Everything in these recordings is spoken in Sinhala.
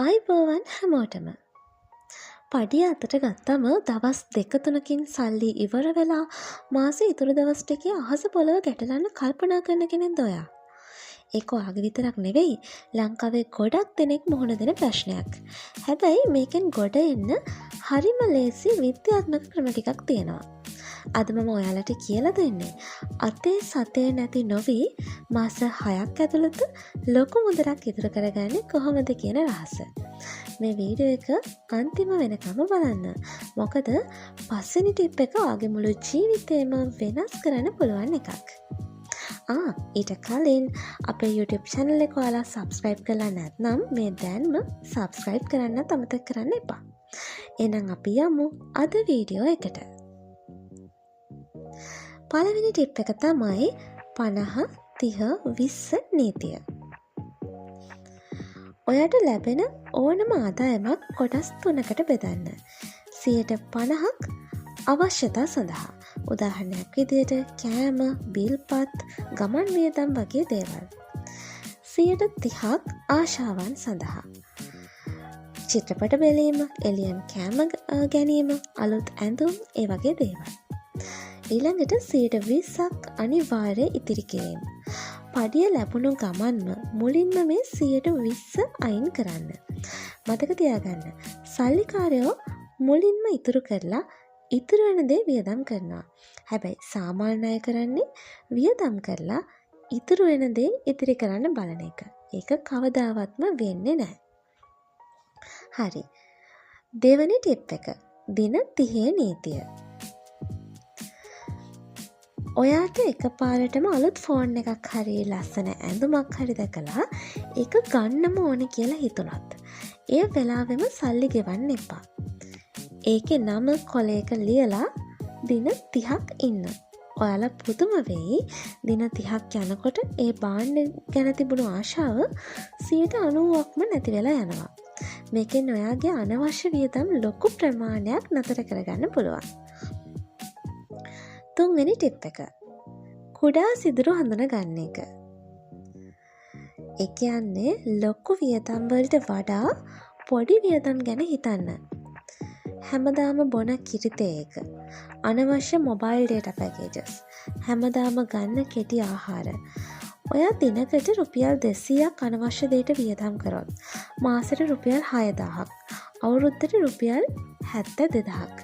ආයිබෝවන් හැමෝටම. පඩිය අතට ගත්තම දවස් 2-3කින් සල්ලි ඉවර වෙලා මාසේ ඉතුරු දවස් ටිකේ අහස පොළව ගැටලන්න කල්පනා කරන කෙනෙක්ද ඔයා? ඒක ඔයාගේ විතරක් නෙවෙයි ලංකාවේ ගොඩක් දෙනෙක් මුහුණ දෙන ප්‍රශ්නයක්. හැබැයි මේකෙන් ගොඩ එන්න හරිම ලේසි විද්‍යාත්මක ක්‍රම ටිකක් තියෙනවා. අද මම ඔයාලට කියලා දෙන්නේ අතේ සතේ නැති නොවි මාස 6ක් ඇතුළත ලොකු මුදලක් ඉතුරු කරගන්නේ කොහොමද කියන රහස. මේ වීඩියෝ එක අන්තිම වෙනකම බලන්න. මොකද පස්වෙනි ටිප් එක ඔයාගේ මුළු ජීවිතේම වෙනස් කරන්න පුළුවන් එකක්. ඊට කලින් අපේ YouTube channel එක ඔයාලා subscribe කරලා නැත්නම් මේ දැන්ම subscribe කරන්නත් අමතක කරන්න එපා. එහෙනම් අපි යමු අද වීඩියෝ එකට. පළවෙනි ටිප් එක තමයි 50-30-20 නීතිය. ඔයාට ලැබෙන ඕනම ආදායමක් කොටස් 3කට බෙදන්න. 50%ක් අවශ්‍යතා සඳහා. උදාහරණයක් විදිහට කෑම, බිල්පත්, ගමන් වියදම් වගේ දේවල්. 30%ක් ආශාවන් සඳහා. චිත්‍රපට බැලීම, එළියන් කෑම ගැනීම, අලුත් ඇඳුම් ඒ වගේ දේවල්. ඊළඟට 20%ක් අනිවාර්ය ඉතිරි කිරීම. පඩිය ලැබුණු ගමන්ම මුලින්ම මේ 20% අයින් කරන්න. මතක තියාගන්න සල්ලිකාරයෝ මුලින්ම ඉතුරු කරලා ඉතුරු වෙන දේ වියදම් කරනවා. හැබැයි සාමාන්‍ය අය කරන්නේ වියදම් කරලා ඉතුරු වෙන දේ ඉතිරි කරන්න බලන එක. ඒක කවදාවත්ම වෙන්නේ නැහැ. හරි. දෙවැනි ටිප් එක. දින 30 නීතිය. ඔයාට එකපාරටම අලුත් ෆෝන් එකක් හරි ලස්සන ඇඳුමක් හරි දැකලා ඒක ගන්නම ඕන කියලා හිතුණත් ඒ වෙලාවෙම සල්ලි ගෙවන්න එපා. ඒකේ නම කොලයක ලියලා දින 30ක් ඉන්න. ඔයාලා පුදුම වෙයි දින 30ක් යනකොට ඒ බාණ්ඩ ගැන තිබුණු ආශාව 90%ක්ම නැති වෙලා යනවා. මේකෙන් ඔයාගේ අනවශ්‍ය වියදම් ලොකු ප්‍රමාණයක් නතර කරගන්න පුළුවන්. තුන්වෙනි ටිප් එක. කුඩා සිදුරු හඳුන ගන්න එක. ඒ කියන්නේ ලොකු වියදම් වලට වඩා පොඩි වියදම් ගැන හිතන්න. හැමදාම බොන කිරිතේ එක. අනවශ්‍ය මොබයිල් data packages. හැමදාම ගන්න කෙටි ආහාර. ඔයා දිනකට රුපියල් 200ක් අනවශ්‍ය දෙයට වියදම් කරොත් මාසෙට රුපියල් 6000ක්, අවුරුද්දට රුපියල් 72000ක්.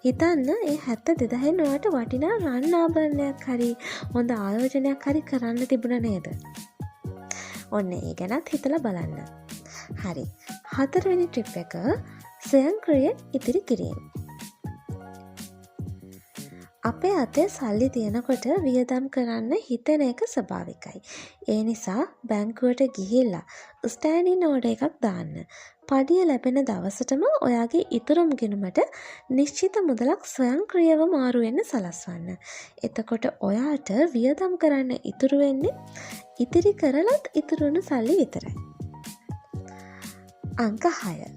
හිතන්න ඒ 72000න් ඔයාට වටිනා රන් ආභරණයක් හරි හොඳ ආයෝජනයක් හරි කරන්න තිබුණා නේද? ඔන්න ඒ ගැනත් හිතලා බලන්න. හරි. හතරවෙනි ටිප් එක ස්වයංක්‍රීය ඉතිරි කිරීම. අපේ අතේ සල්ලි තියෙනකොට වියදම් කරන්න හිතෙන එක ස්වභාවිකයි. ඒ නිසා බැංකුවට ගිහිල්ලා ස්ටෑන්ඩින් ඕඩර් එකක් දාන්න. පඩිය ලැබෙන දවසටම ඔයාගේ ඉතුරුම් ගිණුමට නිශ්චිත මුදලක් ස්වයංක්‍රීයව මාරු වෙන්න සලස්වන්න. එතකොට ඔයාට වියදම් කරන්න ඉතුරු වෙන්නේ ඉතිරි කරලත් ඉතුරුණු සල්ලි විතරයි. අංක 6.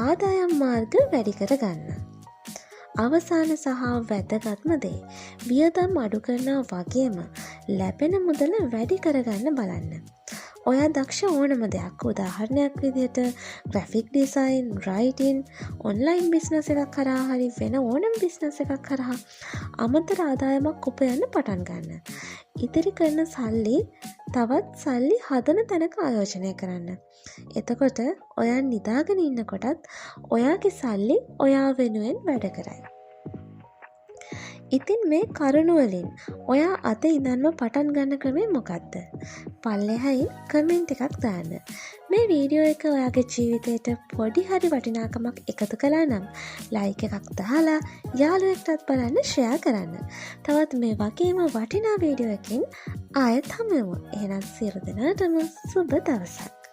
ආදායම් මාර්ග වැඩි කර ගන්න. අවසාන සහ වැදගත්ම දේ වියදම් අඩු කරනවා වගේම ලැබෙන මුදල වැඩි කරගන්න බලන්න. ඔයා දක්ෂ ඕනම දෙයක්, උදාහරණයක් විදිහට graphic design, writing, online business එකක් කරා හරි වෙන ඕනම බිස්නස් එකක් කරා අමතර ආදායමක් උපයන්න පටන් ගන්න. ඉතිරි කරන සල්ලි තවත් සල්ලි හදන තැනක ආයෝජනය කරන්න. එතකොට ඔයා නිදාගෙන ඉන්නකොටත් ඔයාගේ සල්ලි ඔයා වෙනුවෙන් වැඩ කරයි. ඉතින් මේ කරුණු වලින් ඔයා අද ඉඳන්ම පටන් ගන්න ක්‍රමය මොකක්ද? පල්ලෙහායින් කමෙන්ට් එකක් දාන්න. මේ වීඩියෝ එක ඔයාගේ ජීවිතේට පොඩි හරි වටිනාකමක් එකතු කළා නම් ලයික් එකක් දාලා යාළුවෙක්ටත් බලන්න ෂෙයා කරන්න. තවත් මේ වගේම වටිනා වීඩියෝ එකකින් ආයෙත් හමු වෙමු. එහෙනම් සියලු දෙනාටම සුබ දවසක්.